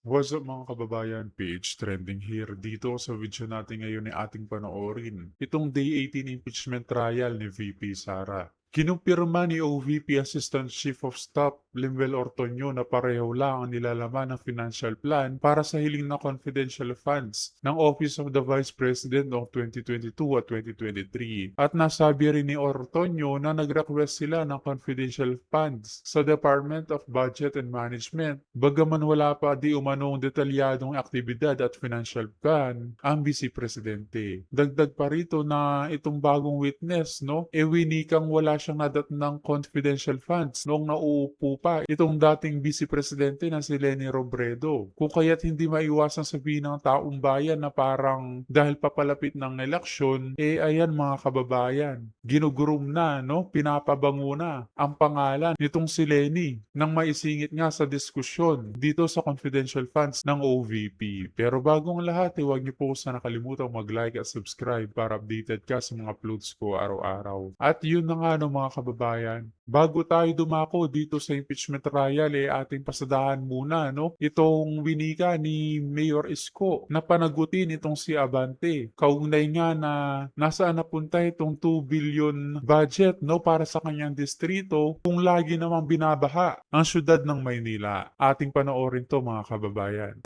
What's up mga kababayan, ph.trending here. Dito sa video natin ngayon ay ating panoorin itong Day 18 impeachment trial ni VP Sara. Kinumpirma ni OVP Assistant Chief of Staff Limbel Ortonio na pareho lang ang nilalaman ng financial plan para sa hiling na confidential funds ng Office of the Vice President noong 2022 at 2023. At nasabi rin ni Ortonio na nag-request sila ng confidential funds sa Department of Budget and Management bagaman wala pa di umanong detalyadong aktibidad at financial plan ang Vice Presidente. Dagdag pa rito na itong bagong witness, winikang wala siyang nadat ng confidential funds noong nauupo pa itong dating Vice Presidente na si Leni Robredo. Kung kaya't hindi maiwasang sabihin ng taong bayan na parang dahil papalapit ng eleksyon, ayan mga kababayan, ginugurum na, pinapabango na ang pangalan nitong si Leni nang maisingit nga sa diskusyon dito sa confidential funds ng OVP. Pero bagong lahat, huwag niyo po sana kalimutang mag-like at subscribe para updated ka sa mga uploads ko araw-araw. At yun na nga mga kababayan, bago tayo dumako dito sa impeachment trial, ating pasadahan muna, itong winika ni Mayor Isko na panagutin itong si Abante. Kaugnay nga na nasaan napunta itong 2 billion budget, para sa kanyang distrito kung lagi namang binabaha ang syudad ng Maynila. Ating panoorin to mga kababayan.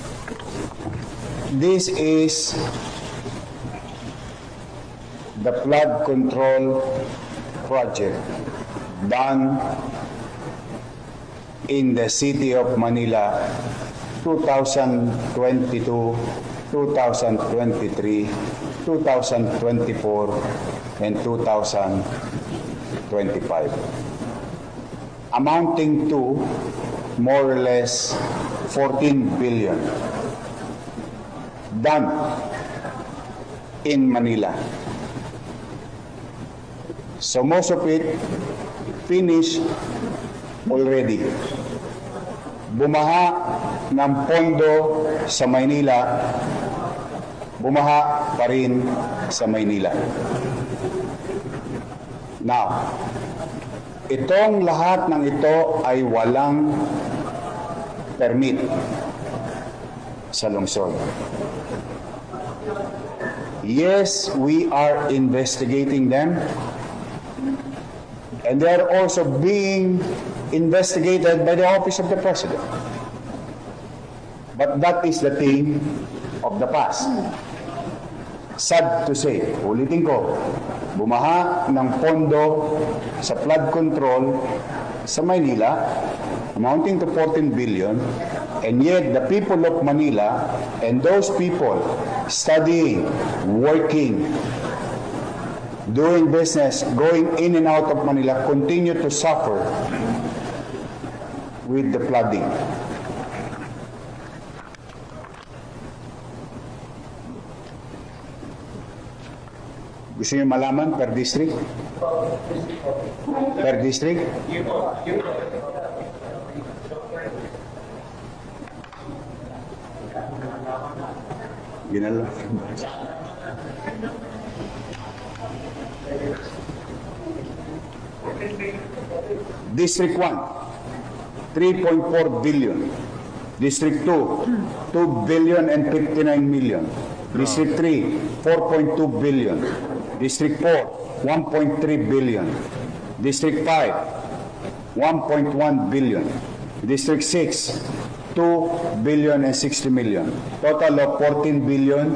This is the flood control project done in the city of Manila 2022, 2023, 2024, and 2025, amounting to more or less 14 billion done in Manila. So most of it finished already. Bumaha ng Pondo sa Maynila, bumaha pa rin sa Maynila. Now, itong lahat ng ito ay walang permit sa lungsod. Yes, we are investigating them. And they are also being investigated by the Office of the President. But that is the thing of the past. Sad to say, ulitin ko, bumaha ng pondo sa flood control sa Manila, amounting to 14 billion, and yet the people of Manila and those people studying, working, doing business, going in and out of Manila, continue to suffer with the flooding. Gusto niyo malaman per district? Per district? Ginala. District 1, 3.4 billion. District 2, 2 billion and 59 million. District 3, 4.2 billion. District 4, 1.3 billion. District 5, 1.1 billion. District 6, 2 billion and 60 million. Total of 14 billion,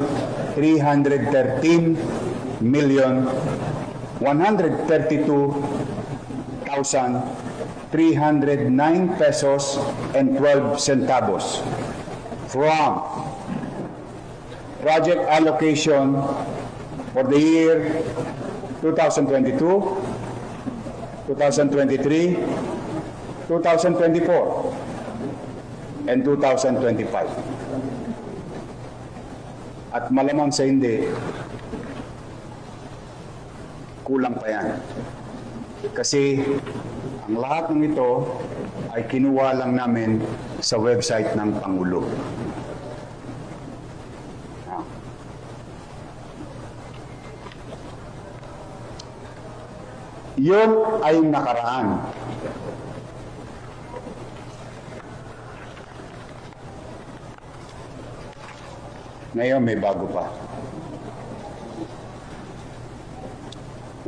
313 million, 132,309 pesos and 12 centavos from project allocation for the year 2022, 2023, 2024, and 2025. At malamang sa hindi, kulang pa yan. Kasi ang lahat ng ito ay kinuha lang namin sa website ng Pangulo. Yun ay nakaraan. Ngayon may bago pa.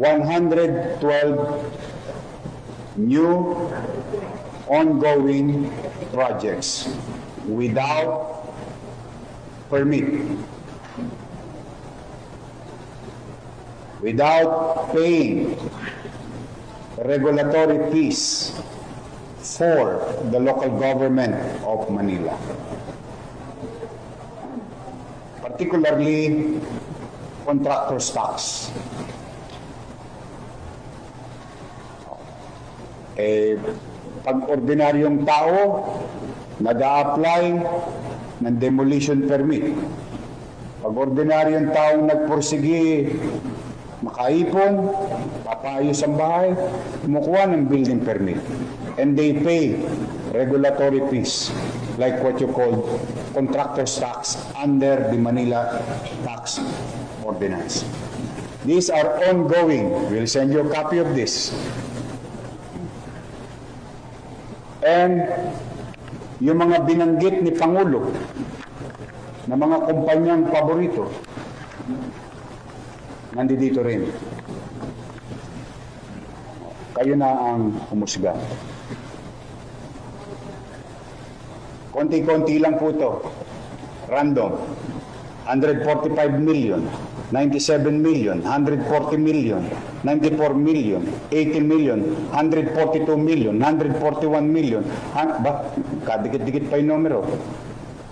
112 new ongoing projects without permit, without paying regulatory fees for the local government of Manila. Particularly contractor's tax. Pag ordinaryong tao nag-a-apply ng demolition permit, pag ordinaryong tao nagpursigi, makaipon, papayos ang bahay, kumukuha ng building permit. And they pay regulatory fees like what you call contractor's tax under the Manila Tax Ordinance. These are ongoing. We'll send you a copy of this. And yung mga binanggit ni Pangulo na mga kumpanyang paborito, nandito rin. Kayo na ang humusga. Konti-konti lang po ito. Random. 145 million, 97 million, 140 million, 94 million, 80 million, 142 million, 141 million. Kadikit-dikit pa yung numero.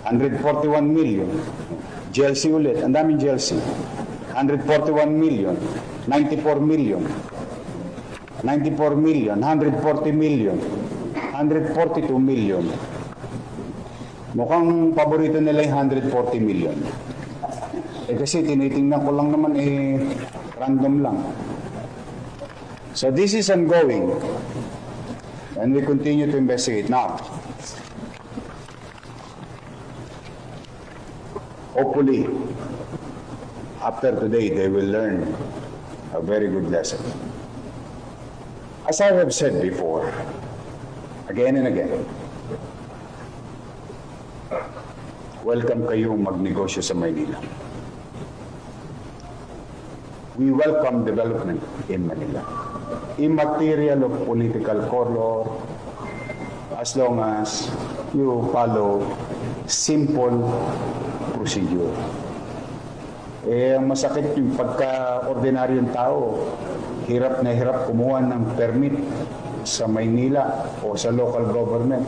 141 million. GLC ulit. Ang daming GLC. 141 million, 94 million, 94 million, 140 million, 142 million. Mukhang paborito nila yung 140 million. Kasi tinitingnan ko lang naman random lang. So this is ongoing. And we continue to investigate. Now, hopefully, after today, they will learn a very good lesson. As I have said before, again and again, welcome kayong magnegosyo sa Manila. We welcome development in Manila, immaterial of political color, as long as you follow simple procedure. Ang masakit yung pagka-ordinaryong tao, hirap na hirap kumuha ng permit sa Maynila o sa local government.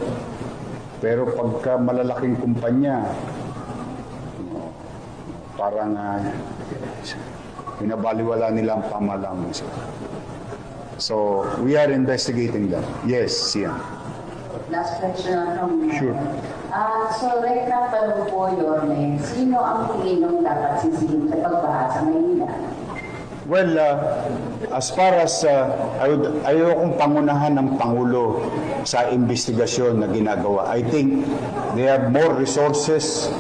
Pero pagka malalaking kumpanya, parang binabaliwala nila ang pamalang. So, we are investigating that. Yes, Sian. Last question from me. Sure. So, right now, tanong po, Yorme, sino ang Pilipinong dapat sisihin sa pagbaha sa Manila? Well, as far as ayokong pangunahan ng Pangulo sa investigasyon na ginagawa. I think they have more resources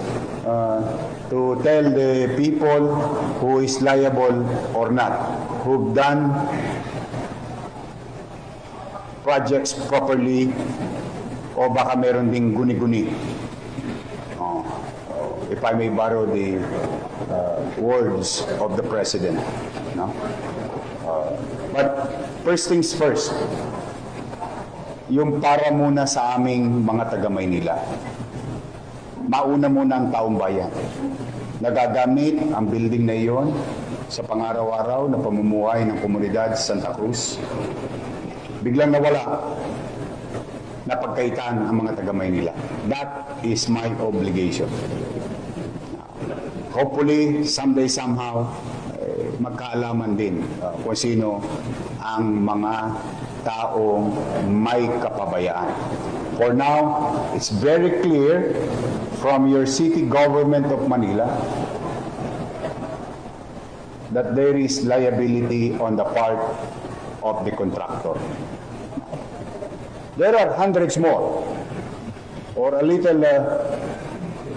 to tell the people who is liable or not, who've done projects properly o baka meron ding guni-guni. If I may borrow the words of the President. No? But first things first, yung para muna sa aming mga taga-Maynila. Mauna muna ang taong bayan. Nagagamit ang building na iyon sa pangaraw-araw na pamumuhay ng komunidad sa Santa Cruz. Biglang nawala, napagkaitan ang mga taga-Maynila. That is my obligation. Hopefully, someday, somehow, magkaalaman din kung sino ang mga taong may kapabayaan. For now, it's very clear from your city government of Manila that there is liability on the part of the contractor. There are hundreds more, or a little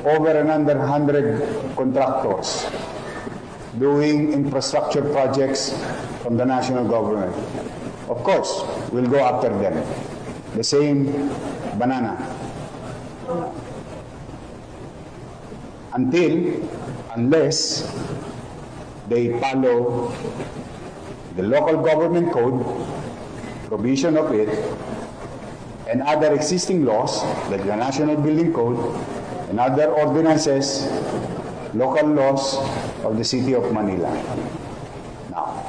over and under 100 contractors doing infrastructure projects from the national government. Of course, we'll go after them. The same banana. Until unless they follow the local government code, provision of it, and other existing laws like the National Building Code and other ordinances, local laws of the City of Manila. Now,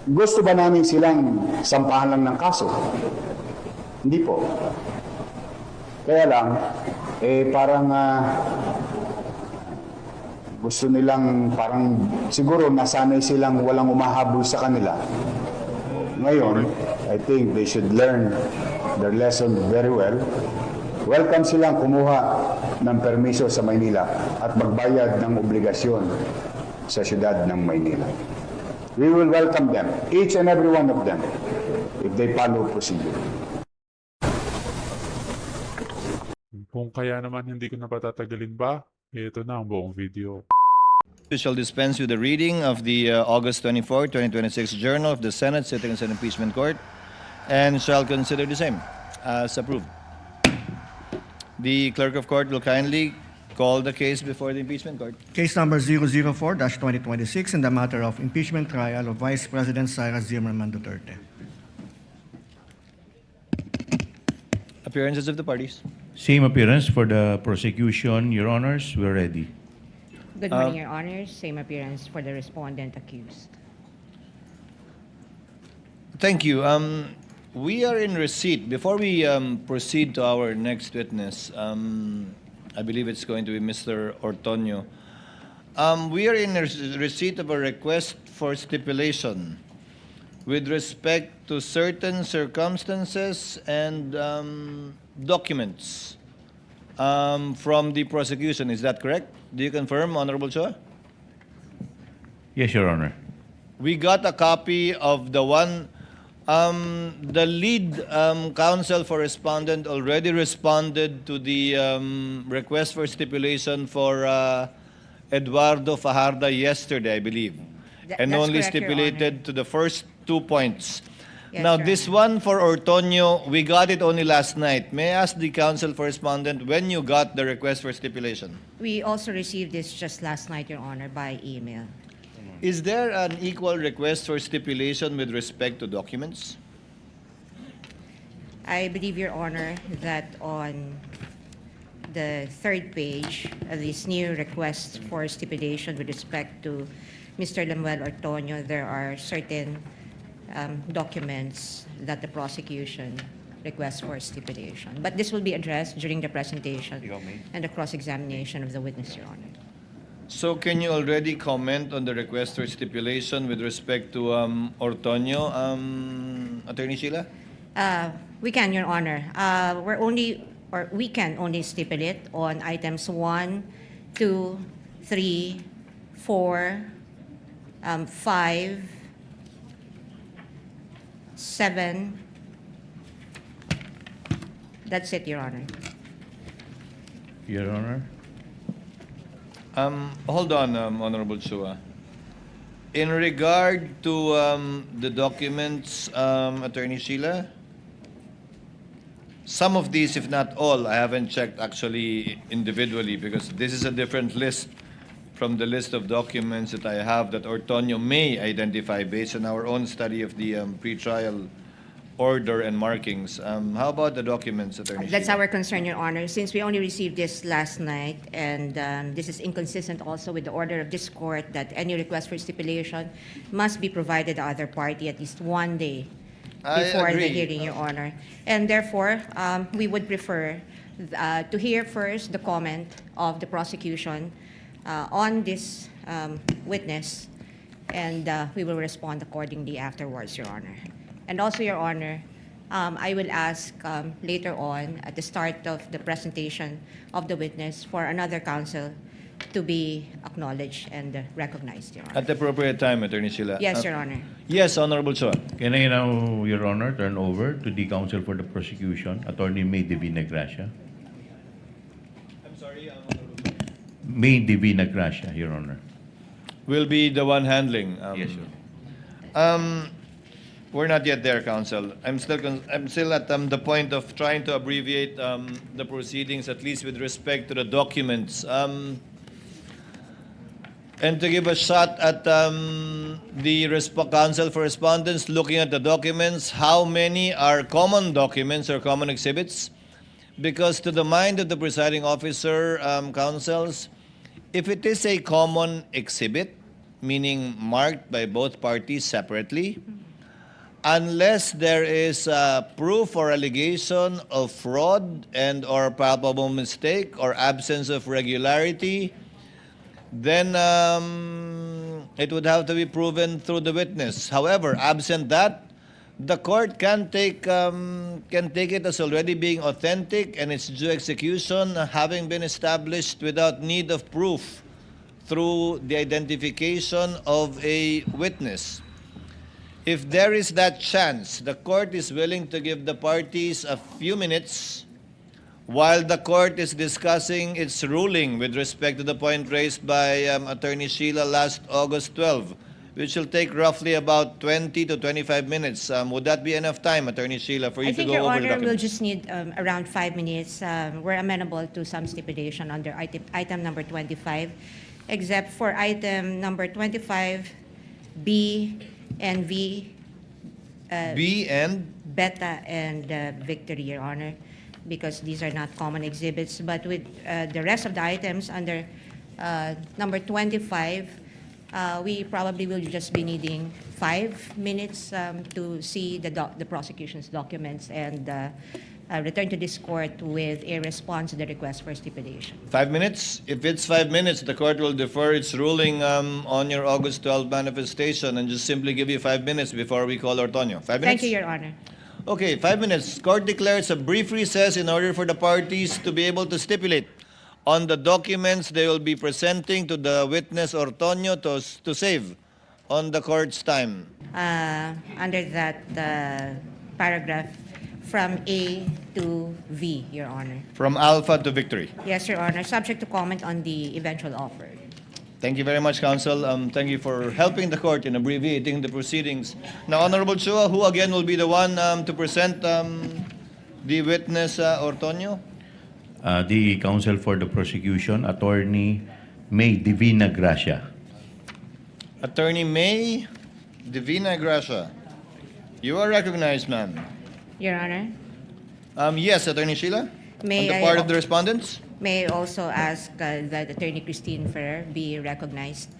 gusto ba namin silang sampahan lang ng kaso? Hindi po. Kaya lang, parang gusto nilang parang siguro nasanay silang walang umahabol sa kanila. Ngayon, I think they should learn their lesson very well. Welcome silang kumuha ng permiso sa Maynila at magbayad ng obligasyon sa siyudad ng Maynila. We will welcome them, each and every one of them, if they follow procedure. Kung kaya naman hindi ko na patatagalin ba, ito na ang buong video. We shall dispense with the reading of the August 24, 2026 Journal of the Senate Sitting in Impeachment Court and shall consider the same as approved. The Clerk of Court will kindly call the case before the Impeachment Court. Case number 004-2026 in the matter of impeachment trial of Vice President Sara Zimmerman Duterte. Appearances of the parties. Same appearance for the prosecution, Your Honors. We're ready. Good morning, Your Honors. Same appearance for the respondent accused. Thank you. We are in receipt. Before we proceed to our next witness, I believe it's going to be Mr. Ortonio. We are in receipt of a request for stipulation with respect to certain circumstances and documents from the prosecution. Is that correct? Do you confirm, Honorable Chua? Yes, Your Honor. We got a copy of the one, the lead counsel for respondent already responded to the request for stipulation for Eduardo Fajardo yesterday, I believe. And That's only correct, Your stipulated to the first 2 points. Yes, Now, Your this Honor. one for Ortonio, we got it only last night. May I ask the counsel for respondent when you got the request for stipulation? We also received this just last night, Your Honor, by email. Is there an equal request for stipulation with respect to documents? I believe, Your Honor, that on the third page of this new request for stipulation with respect to Mr. Lemuel Ortonio, there are certain documents that the prosecution requests for stipulation. But this will be addressed during the presentation and the cross-examination of the witness, Your Honor. So can you already comment on the request for stipulation with respect to Ortonio, Attorney Sheila? We can, Your Honor. We can only stipulate on items 1, 2, 3, 4, 5, 7. That's it, Your Honor. Your Honor. Hold on, Honorable Chua. In regard to the documents, Attorney Sheila, some of these, if not all, I haven't checked actually individually because this is a different list from the list of documents that I have that Ortonio may identify based on our own study of the pretrial order and markings. How about the documents, Attorney That's Sheila? our concern, Your Honor, since we only received this last night, and this is inconsistent also with the order of this court that any request for stipulation must be provided to either party at least 1 day I before the agree. hearing, Your Honor. And therefore, we would prefer to hear first the comment of the prosecution on this witness, and we will respond accordingly afterwards, Your Honor. And also, Your Honor, I will ask later on at the start of the presentation of the witness for another counsel to be acknowledged and recognized, Your Honor. At the appropriate time, Attorney Sheila. Yes, Your Honor. Yes, Honorable Chua. Can I now, Your Honor, turn over to the counsel for the prosecution, Attorney May Divina Gracia? I'm sorry, May Divina Gracia, Your Honor. will be the one handling. Yes, Your Honor. We're not yet there, counsel. I'm still at the point of trying to abbreviate the proceedings, at least with respect to the documents. And to give a shot at the counsel for respondents looking at the documents, how many are common documents or common exhibits? Because to the mind of the presiding officer, counsels, if it is a common exhibit, meaning marked by both parties separately, unless there is proof or allegation of fraud and or palpable mistake or absence of regularity, then it would have to be proven through the witness. However, absent that, the court can take it as already being authentic and its due execution having been established without need of proof through the identification of a witness. If there is that chance, the court is willing to give the parties a few minutes while the court is discussing its ruling with respect to the point raised by Attorney Sheila last August 12, which will take roughly about 20 to 25 minutes. Would that be enough time, Attorney Sheila, for you I to think, go Your over the Honor, we'll documents? just need around 5 minutes. We're amenable to some stipulation under item number 25, except for item number 25, B and V, B and Beta and Victory, Your Honor, because these are not common exhibits. But with the rest of the items under number 25, we probably will just be needing 5 minutes to see the prosecution's documents and return to this court with a response to the request for stipulation. 5 minutes? If it's 5 minutes, the court will defer its ruling on your August 12 manifestation and just simply give you 5 minutes before we call Ortonio. 5 minutes? Thank you, Your Honor. Okay, 5 minutes. Court declares a brief recess in order for the parties to be able to stipulate on the documents they will be presenting to the witness Ortonio to save on the court's time. Under that paragraph from A to V, Your Honor. From Alpha to Victory. Yes, Your Honor, subject to comment on the eventual offer. Thank you very much, counsel. Thank you for helping the court in abbreviating the proceedings. Now, Honorable Chua, who again will be the one to present the witness Ortonio? The counsel for the prosecution, Attorney May Divina Gracia. Attorney May Divina Gracia. You are recognized, ma'am. Your Honor, Yes, Attorney Sheila? May On the I part of the respondents? may I also ask that Attorney Christine Ferrer be recognized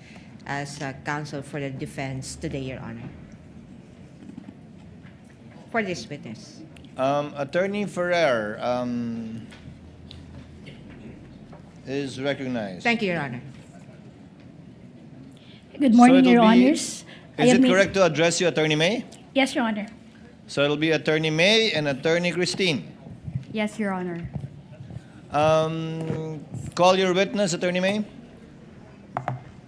as counsel for the defense today, Your Honor, for this witness. Attorney Ferrer is recognized. Thank you, Your Honor. Good morning, it'll Your be- Honors. I Is am it May- correct to address you, Attorney May? Yes, Your Honor. So it'll be Attorney May and Attorney Christine. Yes, Your Honor. Call your witness, Attorney May.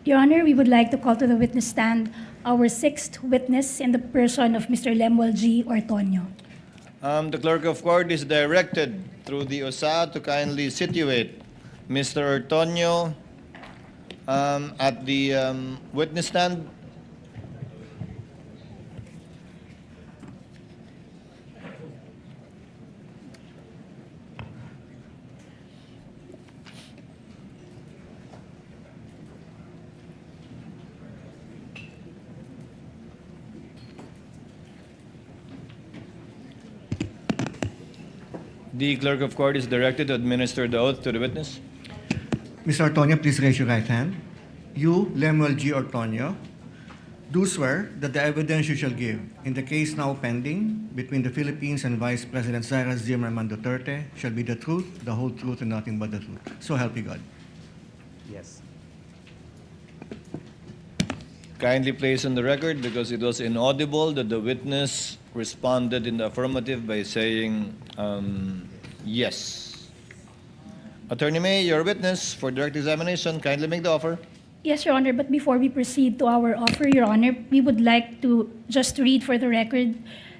Your Honor, we would like to call to the witness stand our sixth witness in the person of Mr. Lemuel G. Ortonio. The clerk of court is directed through the OSA to kindly situate Mr. Ortonio at the witness stand. The clerk of court is directed to administer the oath to the witness. Mr. Ortonio, please raise your right hand. You, Lemuel G. Ortonio, do swear that the evidence you shall give in the case now pending between the Philippines and Vice President Sara Zimmerman Duterte shall be the truth, the whole truth, and nothing but the truth. So help you God. Yes. Kindly place on the record, because it was inaudible, that the witness responded in the affirmative by saying yes. Attorney May, your witness for direct examination, kindly make the offer. Yes, Your Honor, but before we proceed to our offer, Your Honor, we would like to just read for the record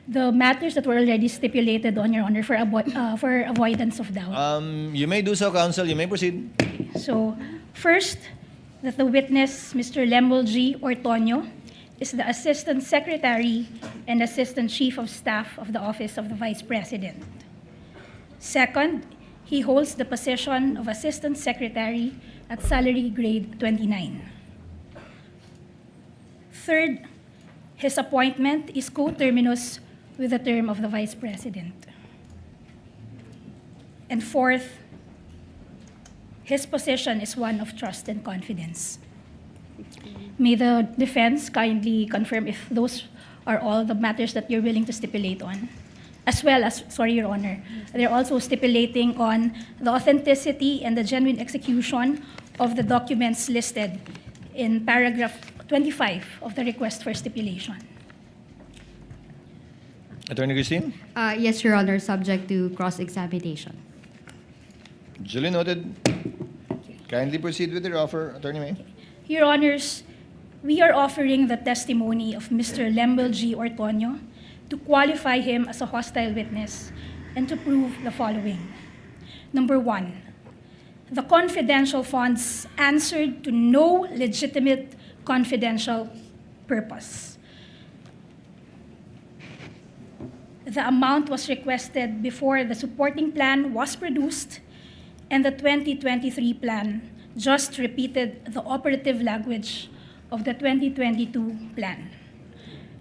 the matters that were already stipulated on, Your Honor, for avoidance of doubt. You may do so, counsel. You may proceed. So, first, that the witness, Mr. Lemuel G. Ortonio, is the Assistant Secretary and Assistant Chief of Staff of the Office of the Vice President. Second, he holds the position of Assistant Secretary at salary grade 29. Third, his appointment is coterminous with the term of the Vice President. And fourth, his position is one of trust and confidence. May the defense kindly confirm if those are all the matters that you're willing to stipulate on. As well as, sorry, Your Honor, they're also stipulating on the authenticity and the genuine execution of the documents listed in paragraph 25 of the request for stipulation. Attorney Christine? Yes, Your Honor, subject to cross-examination. Duly noted. Kindly proceed with your offer, Attorney May. Your Honors, we are offering the testimony of Mr. Lembel G. Ortonio to qualify him as a hostile witness and to prove the following. Number one, the confidential funds answered to no legitimate confidential purpose. The amount was requested before the supporting plan was produced, and the 2023 plan just repeated the operative language of the 2022 plan.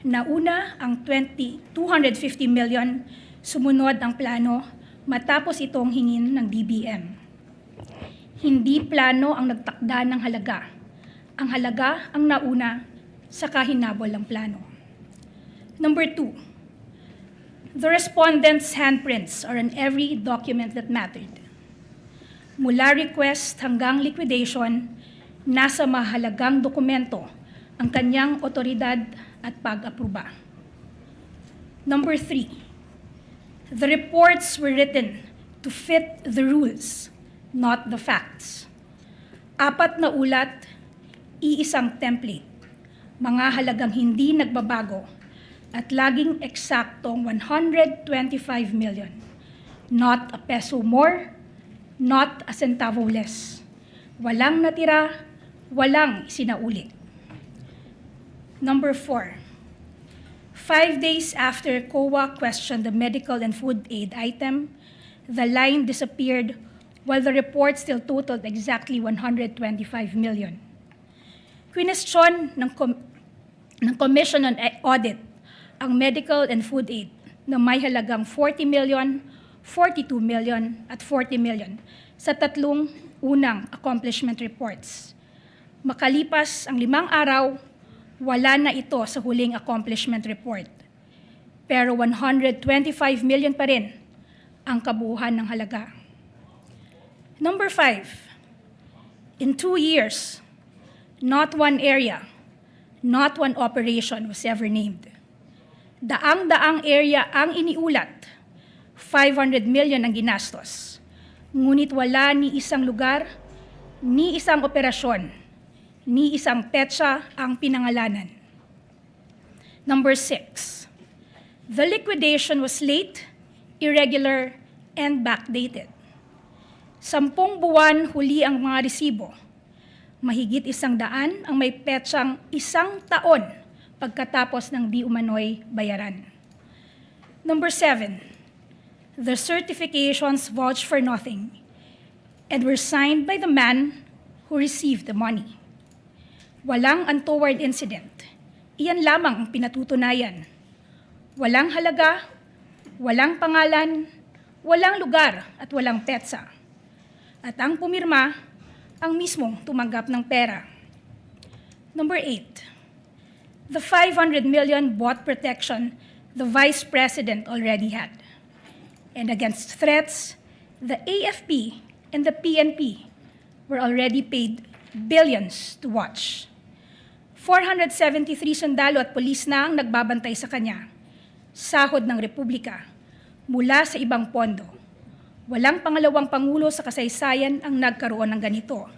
Nauna ang 250 million, sumunod ang plano matapos itong hingin ng DBM. Hindi plano ang nagtakda ng halaga. Ang halaga ang nauna sa kahinabol ng plano. Number two, the respondent's handprints are on every document that mattered. Mula request hanggang liquidation, nasa mahalagang dokumento ang kanyang otoridad at pag-aproba. Number three, the reports were written to fit the rules, not the facts. 4 na ulat, iisang template, mga halagang hindi nagbabago, at laging eksaktong 125 million. Not a peso more, not a centavo less. Walang natira, walang isinauli. Number 4, 5 days after COA questioned the medical and food aid item, the line disappeared while the report still totaled exactly 125 million. Question ng Commission on Audit ang medical and food aid na may halagang 40 million, 42 million at 40 million sa tatlong unang accomplishment reports. Makalipas ang 5 araw, wala na ito sa huling accomplishment report. Pero 125 million pa rin ang kabuuan ng halaga. Number 5, in 2 years, not one area, not one operation was ever named. Daang-daang area ang iniulat, 500 million ang ginastos. Ngunit wala ni isang lugar, ni isang operasyon, ni isang petsa ang pinangalanan. Number 6, the liquidation was late, irregular, and backdated. 10 buwan huli ang mga resibo. Mahigit 100 ang may petsang 1 taon pagkatapos ng di umano'y bayaran. Number 7, the certifications vouched for nothing and were signed by the man who received the money. Walang untoward incident. Iyan lamang ang pinatutunayan. Walang halaga, walang pangalan, walang lugar at walang petsa. At ang pumirma, ang mismong tumanggap ng pera. Number 8, the 500 million bought protection the Vice President already had. And against threats, the AFP and the PNP were already paid billions to watch. 473 sundalo at pulis na ang nagbabantay sa kanya. Sahod ng Republika mula sa ibang pondo. Walang pangalawang pangulo sa kasaysayan ang nagkaroon ng ganito.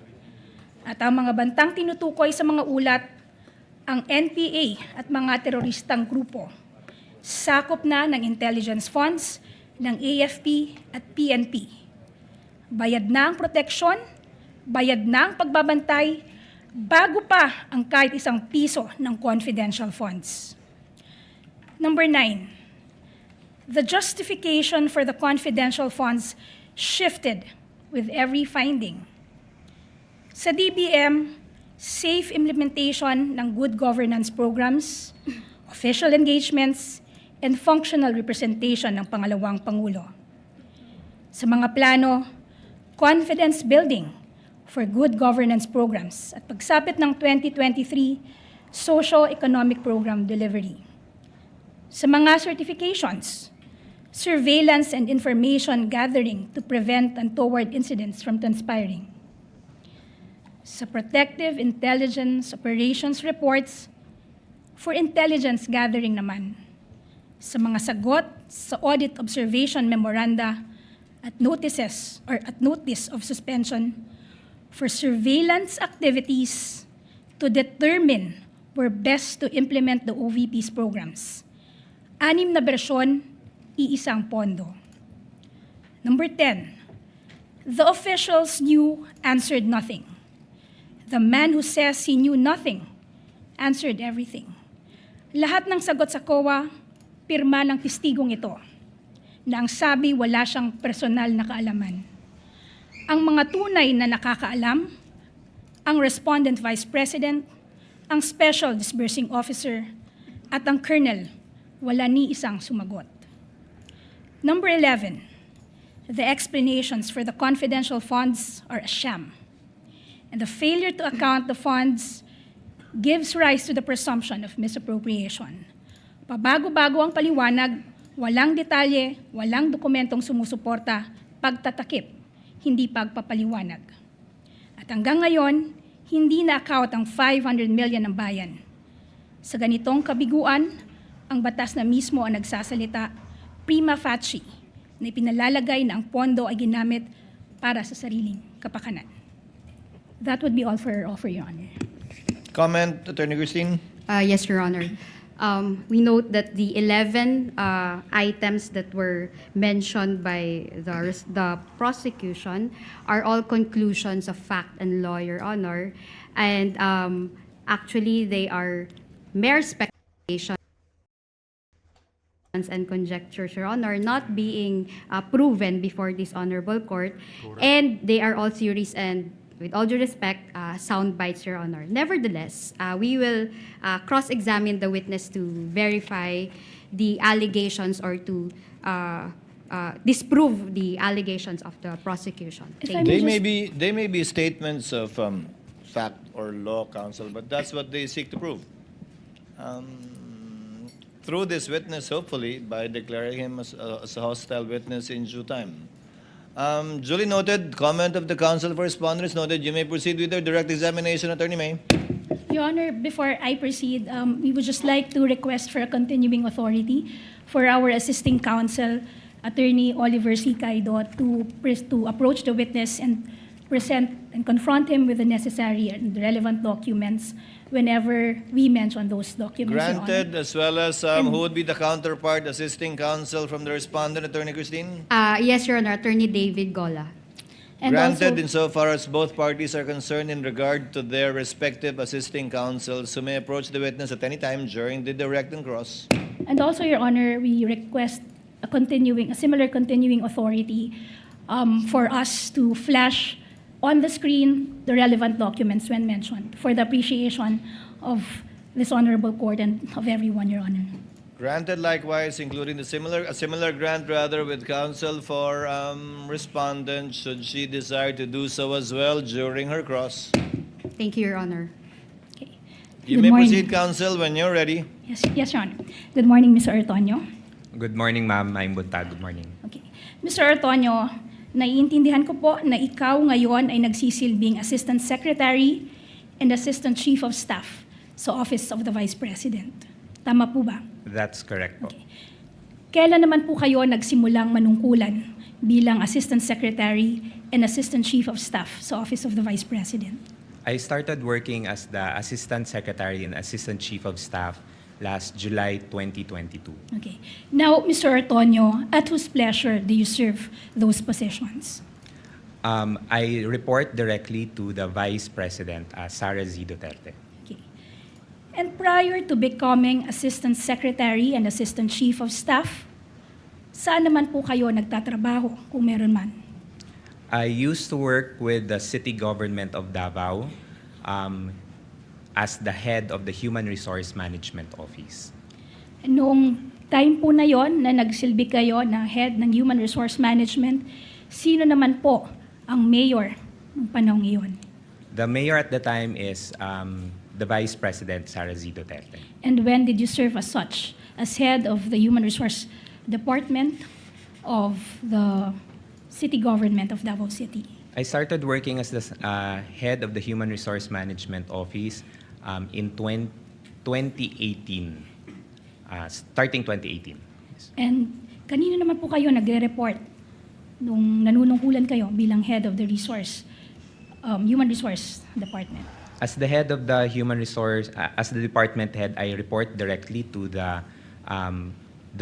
At ang mga bantang tinutukoy sa mga ulat, ang NPA at mga teroristang grupo. Sakop na ng intelligence funds ng AFP at PNP. Bayad na ang proteksyon, bayad na ang pagbabantay, bago pa ang kahit isang piso ng confidential funds. Number 9, the justification for the confidential funds shifted with every finding. Sa DBM, safe implementation ng good governance programs, official engagements, and functional representation ng pangalawang Pangulo. Sa mga plano, confidence building for good governance programs at pagsapit ng 2023 socio-economic program delivery. Sa mga certifications, surveillance and information gathering to prevent untoward incidents from transpiring. Sa protective intelligence operations reports, for intelligence gathering naman. Sa mga sagot sa audit observation memoranda at notices or at notice of suspension for surveillance activities to determine where best to implement the OVP's programs. 6 na bersyon, iisang pondo. Number 10, the officials knew, answered nothing. The man who says he knew nothing answered everything. Lahat ng sagot sa COA, pirma ng testigong ito, na ang sabi wala siyang personal na kaalaman. Ang mga tunay na nakakaalam, ang Respondent Vice President, ang Special Disbursing Officer, at ang Colonel, wala ni isang sumagot. Number 11, the explanations for the confidential funds are a sham, and the failure to account the funds gives rise to the presumption of misappropriation. Pabago-bago ang paliwanag, walang detalye, walang dokumentong sumusuporta, pagtatakip, hindi pagpapaliwanag. At hanggang ngayon, hindi na-account ang 500 million ng bayan. Sa ganitong kabiguan, ang batas na mismo ang nagsasalita, prima facie, na ipinalalagay na ang pondo ay ginamit para sa sariling kapakanan. That would be all for Your Honor. Comment, Attorney Christine? Yes, Your Honor. We note that the 11 items that were mentioned by the prosecution are all conclusions of fact and law, Your Honor. And actually, they are mere speculations and conjectures, Your Honor, not being proven before this honorable court. Correct. And they are all theories and, with all due respect, sound bites, Your Honor. Nevertheless, we will cross-examine the witness to verify the allegations or to disprove the allegations of the prosecution. They may be statements of fact or law, counsel, but that's what they seek to prove. Through this witness, hopefully, by declaring him as a hostile witness in due time. Duly noted. Comment of the counsel for respondents noted. You may proceed with your direct examination, Attorney May. Your Honor, before I proceed, we would just like to request for a continuing authority for our assisting counsel, Attorney Oliver C. Caido, to approach the witness and present and confront him with the necessary and relevant documents whenever we mention those documents, Your Honor. Granted, as well as who would be the counterpart assisting counsel from the respondent, Attorney Christine? Yes, Your Honor, Attorney David Gola. And Granted, also, insofar as both parties are concerned in regard to their respective assisting counsels who may approach the witness at any time during the direct and cross. and also, Your Honor, we request a similar continuing authority for us to flash on the screen the relevant documents when mentioned for the appreciation of this honorable court and of everyone, Your Honor. Granted likewise, including a similar grant rather with counsel for respondent should she desire to do so as well during her cross. Thank you, Your Honor. Okay. You Good may morning. proceed, counsel, when you're ready. Yes, Your Honor. Good morning, Mr. Ortonio. Good morning, ma'am. I'm Bunta. Good morning. Okay. Mr. Ortonio, naiintindihan ko po na ikaw ngayon ay nagsisilbing Assistant Secretary and Assistant Chief of Staff sa Office of the Vice President. Tama po ba? That's correct po. Okay. Kailan naman po kayo nagsimulang manungkulan bilang Assistant Secretary and Assistant Chief of Staff sa Office of the Vice President? I started working as the Assistant Secretary and Assistant Chief of Staff last July 2022. Okay. Now, Mr. Ortonio, at whose pleasure do you serve those positions? I report directly to the Vice President, Sara Z. Duterte. Okay. And prior to becoming Assistant Secretary and Assistant Chief of Staff, saan naman po kayo nagtatrabaho kung meron man? I used to work with the city government of Davao as the head of the Human Resource Management Office. Noong time po na yon na nagsilbi kayo na head ng Human Resource Management, sino naman po ang mayor ng panahong iyon? The mayor at the time is the Vice President, Sara Z. Duterte. And when did you serve as such? As head of the Human Resource Department of the city government of Davao City? I started working as the head of the Human Resource Management Office in 2018, starting 2018. Yes. And kanino naman po kayo nagre-report nung nanunungkulan kayo bilang head of the Human Resource Department? As the head of the Human Resource, as the department head, I report directly to the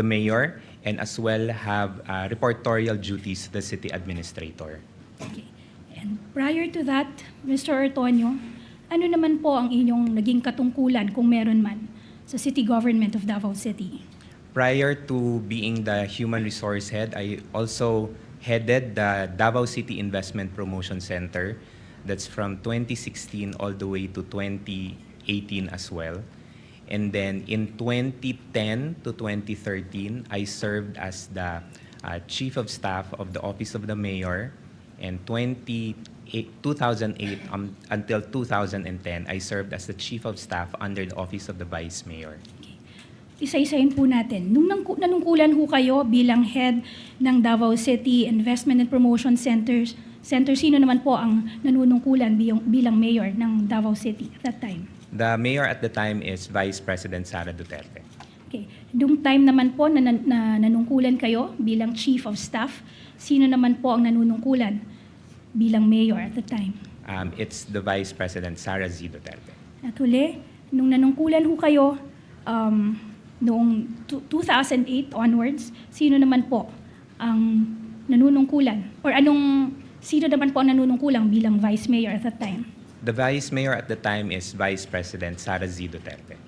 mayor and as well have reportorial duties to the city administrator. Okay. And prior to that, Mr. Ortonio, ano naman po ang inyong naging katungkulan kung meron man sa city government of Davao City? Prior to being the human resource head, I also headed the Davao City Investment Promotion Center. That's from 2016 all the way to 2018 as well. And then in 2010 to 2013, I served as the Chief of Staff of the Office of the Mayor. And 2008 until 2010, I served as the Chief of Staff under the Office of the Vice Mayor. Isa-isahin po natin. Nung nanungkulan ho kayo bilang head ng Davao City Investment and Promotion Center, sino naman po ang nanunungkulan bilang mayor ng Davao City at that time? The mayor at the time is Vice President Sara Duterte. Okay. Nung time naman po na nanungkulan kayo bilang Chief of Staff, sino naman po ang nanunungkulan bilang mayor at the time? It's the Vice President Sara Z. Duterte. At huli, nung nanungkulan ho kayo noong 2008 onwards, sino naman po ang nanunungkulan? Or sino naman po ang nanunungkulan bilang Vice Mayor at that time? The Vice Mayor at the time is Vice President Sara Z. Duterte.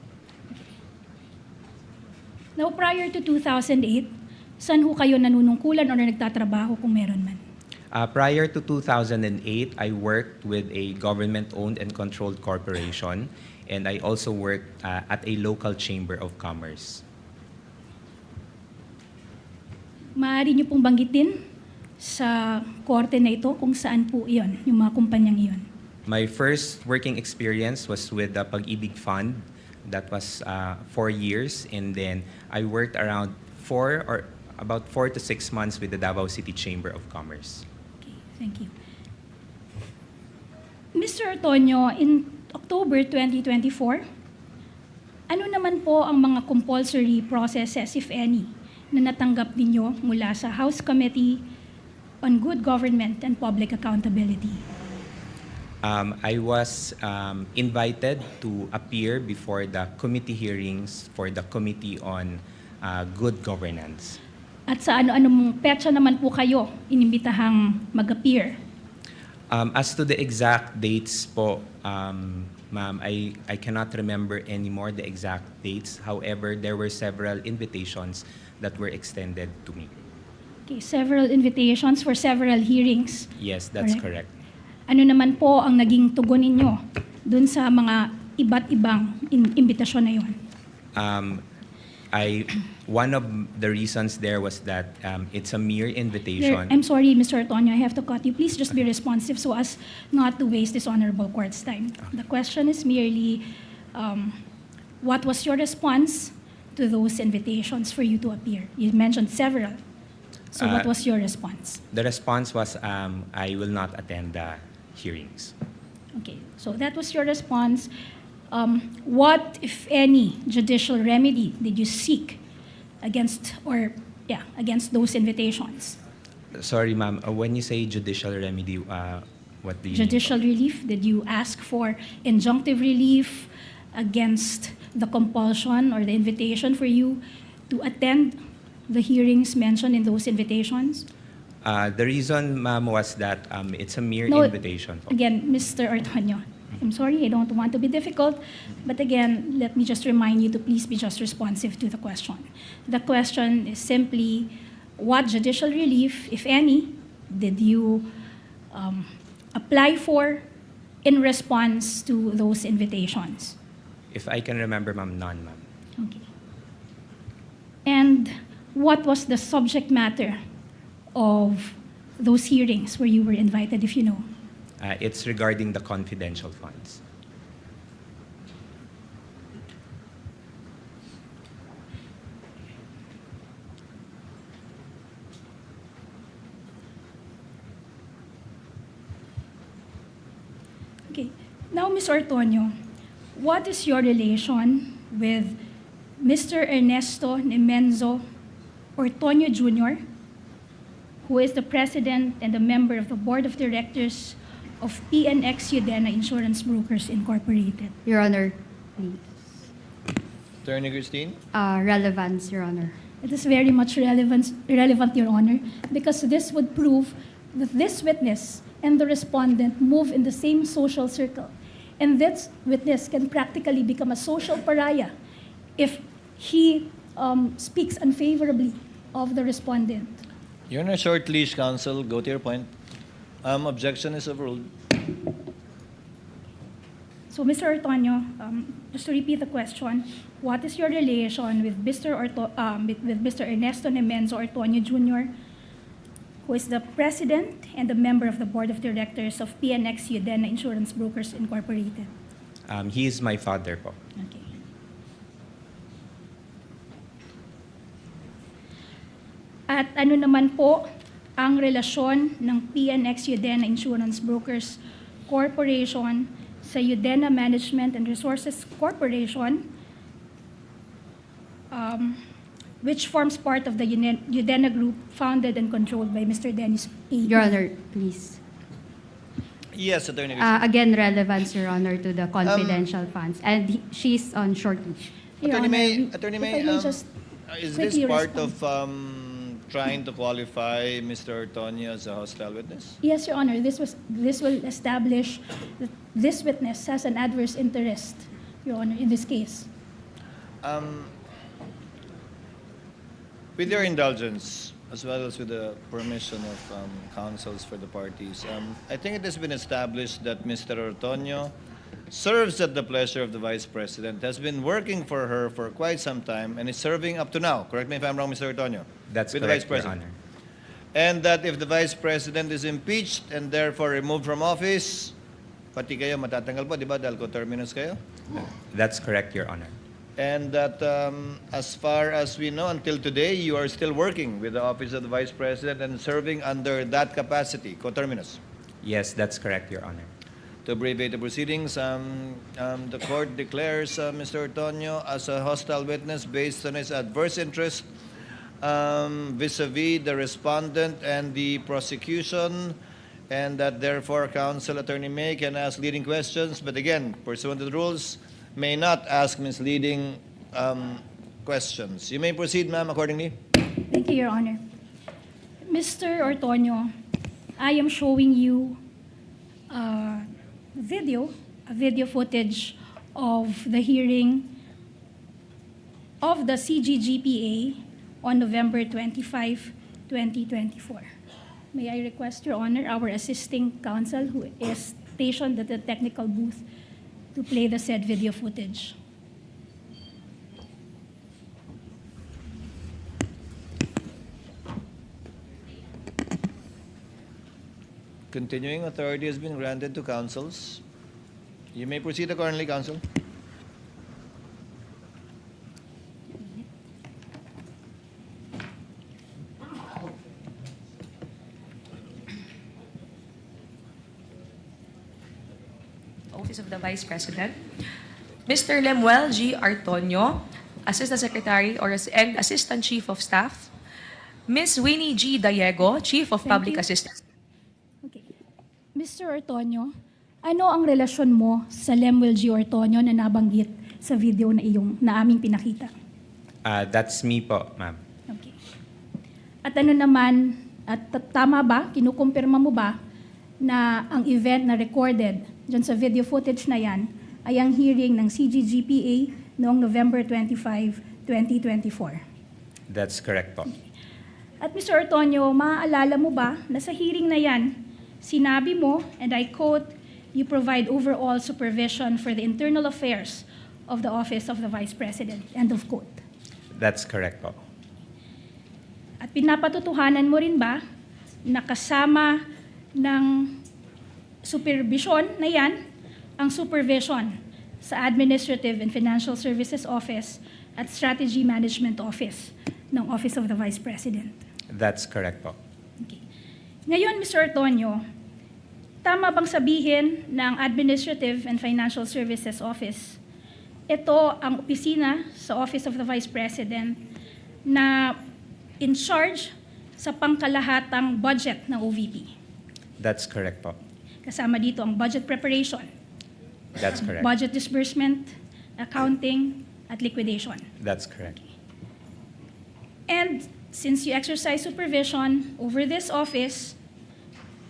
Now, prior to 2008, saan ho kayo nanunungkulan o nagtatrabaho kung meron man? Prior to 2008, I worked with a government-owned and controlled corporation, and I also worked at a local chamber of commerce. Maaari niyo pong banggitin sa korte na ito kung saan po iyon, yung mga kumpanyang iyon? My first working experience was with the Pag-ibig Fund. That was 4 years, and then I worked around about 4 to 6 months with the Davao City Chamber of Commerce. Okay, thank you. Mr. Ortonio, in October 2024, ano naman po ang mga compulsory processes, if any, na natanggap ninyo mula sa House Committee on Good Government and Public Accountability? I was invited to appear before the committee hearings for the Committee on Good Governance. At sa ano-anong petsa naman po kayo inimbitahang mag-appear? As to the exact dates po, ma'am, I cannot remember anymore the exact dates. However, there were several invitations that were extended to me. Okay, several invitations for several hearings. Yes, that's correct. Ano naman po ang naging tugon ninyo dun sa mga iba't ibang imbitasyon na yun? One of the reasons there was that it's a mere invitation. I'm sorry, Mr. Ortonio, I have to cut you. Please just be responsive so as not to waste this honorable court's time. The question is merely, what was your response to those invitations for you to appear? You mentioned several. So what was your response? The response was, I will not attend the hearings. Okay, so that was your response. What, if any, judicial remedy did you seek against those invitations? Sorry, ma'am. When you say judicial remedy, what do you Judicial mean? relief? Did you ask for injunctive relief against the compulsion or the invitation for you to attend the hearings mentioned in those invitations? The reason, ma'am, was that it's a mere No, invitation po. Again, Mr. Ortonio, I'm sorry, I don't want to be difficult, but again, let me just remind you to please be just responsive to the question. The question is simply, what judicial relief, if any, did you apply for in response to those invitations? If I can remember, ma'am, none, ma'am. Okay. And what was the subject matter of those hearings where you were invited, if you know? It's regarding the confidential funds. Okay. Now, Ms. Ortonio, what is your relation with Mr. Ernesto Nemenzo Ortonio Jr., who is the president and a member of the board of directors of PNX Udena Insurance Brokers Incorporated? Your Honor, please. Attorney Christine? Relevance, Your Honor. It is very much relevant, Your Honor, because this would prove that this witness and the respondent move in the same social circle. And this witness can practically become a social pariah if he speaks unfavorably of the respondent. You're on a short leash, counsel. Go to your point. Objection is overruled. So, Mr. Ortonio, just to repeat the question, what is your relation with Mr. Ernesto Nemenzo Ortonio Jr., who is the president and a member of the board of directors of PNX Udena Insurance Brokers Incorporated? He is my father po. Okay. At ano naman po ang relasyon ng PNX Udena Insurance Brokers Corporation sa Udena Management and Resources Corporation, which forms part of the Udena Group founded and controlled by Mr. Dennis A. Your Honor, please. Yes, Attorney Christine. Again, relevance, Your Honor, to the confidential funds. And she's on short leash. Your Attorney Honor, May, Attorney if May, I may just is this quickly part respond. of trying to qualify Mr. Ortonio as a hostile witness? Yes, Your Honor, this will establish that this witness has an adverse interest, Your Honor, in this case. With your indulgence, as well as with the permission of counsels for the parties, I think it has been established that Mr. Ortonio serves at the pleasure of the Vice President, has been working for her for quite some time, and is serving up to now. Correct me if I'm wrong, Mr. Ortonio. That's with the correct, Vice President. Your Honor. And that if the Vice President is impeached and therefore removed from office, pati kayo matatanggal po, di ba? Dahil coterminous kayo. That's correct, Your Honor. And that as far as we know, until today, you are still working with the Office of the Vice President and serving under that capacity, coterminous. Yes, that's correct, Your Honor. To abbreviate the proceedings, the court declares Mr. Ortonio as a hostile witness based on his adverse interest vis-a-vis the respondent and the prosecution, and that therefore counsel Attorney May can ask leading questions, but again, pursuant to the rules, may not ask misleading questions. You may proceed, ma'am, accordingly. Thank you, Your Honor. Mr. Ortonio, I am showing you a video footage of the hearing of the CGGPA on November 25, 2024. May I request, Your Honor, our assisting counsel who is stationed at the technical booth to play the said video footage. Continuing authority has been granted to counsels. You may proceed accordingly, counsel. Office of the Vice President. Mr. Lemuel G. Artonio, Assistant Secretary and Assistant Chief of Staff. Ms. Winnie G. Dallego, Chief of Thank Public you. Assistance. Okay. Mr. Ortonio, ano ang relasyon mo sa Lemuel G. Ortonio na nabanggit sa video na aming pinakita? That's me po, ma'am. Okay. At ano naman At tama ba, kinukumpirma mo ba na ang event na recorded dyan sa video footage na yan ay ang hearing ng CGGPA noong November 25, 2024? That's correct po. At Mr. Ortonio, maaalala mo ba na sa hearing na yan, sinabi mo, and I quote, "You provide overall supervision for the internal affairs of the Office of the Vice President." End of quote. That's correct po. At pinapatutuhanan mo rin ba na kasama ng supervision na yan ang supervision sa Administrative and Financial Services Office at Strategy Management Office ng Office of the Vice President? That's correct po. Okay. Ngayon, Mr. Ortonio, tama bang sabihin ng Administrative and Financial Services Office, ito ang opisina sa Office of the Vice President na in charge sa pangkalahatang budget ng OVP? That's correct po. Kasama dito ang budget preparation, That's correct. budget disbursement, accounting, at liquidation. That's correct. And since you exercise supervision over this office,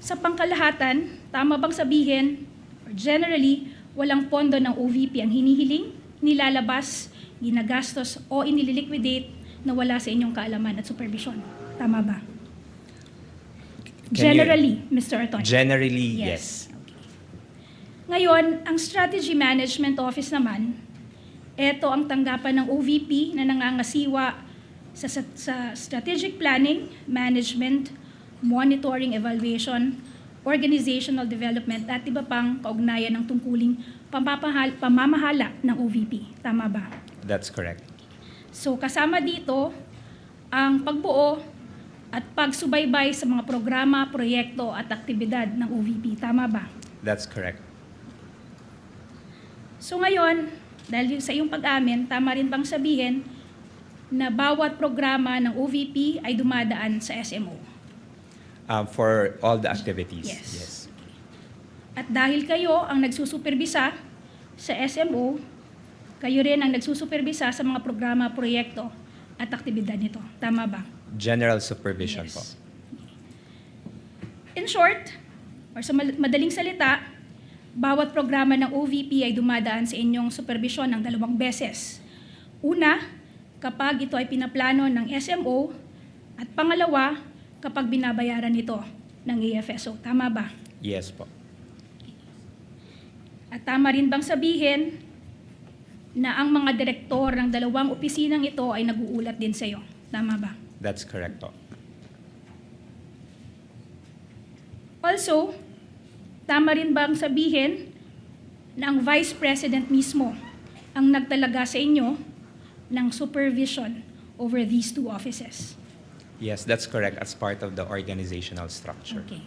sa pangkalahatan, tama bang sabihin, or generally, walang pondo ng OVP ang hinihiling, nilalabas, ginagastos, o inililiquidate na wala sa inyong kaalaman at supervision? Tama ba? Generally, Mr. Ortonio. Generally, yes. Ngayon, ang Strategy Management Office naman, ito ang tanggapan ng OVP na nangangasiwa sa strategic planning, management, monitoring, evaluation, organizational development, at iba pang kaugnayan ng tungkuling pamamahala ng OVP. Tama ba? That's correct. So kasama dito ang pagbuo at pagsubaybay sa mga programa, proyekto at aktibidad ng OVP. Tama ba? That's correct. So ngayon, dahil sa iyong pag-amin, tama rin bang sabihin na bawat programa ng OVP ay dumadaan sa SMO? For all the activities. Yes. At dahil kayo ang nagsusuperbisa sa SMO, kayo rin ang nagsusuperbisa sa mga programa, proyekto at aktibidad nito. Tama ba? General supervision Yes. po. In short, or sa madaling salita, bawat programa ng OVP ay dumadaan sa inyong supervision ng 2 beses. Una, kapag ito ay pinaplano ng SMO, at pangalawa, kapag binabayaran ito ng AFSO. Tama ba? Yes po. At tama rin bang sabihin na ang mga direktor ng 2 opisinang ito ay nag-uulat din sa iyo? Tama ba? That's correct po. Also, tama rin bang sabihin na ang Vice President mismo ang nagtalaga sa inyo ng supervision over these 2 offices? Yes, that's correct as part of the organizational structure. Okay.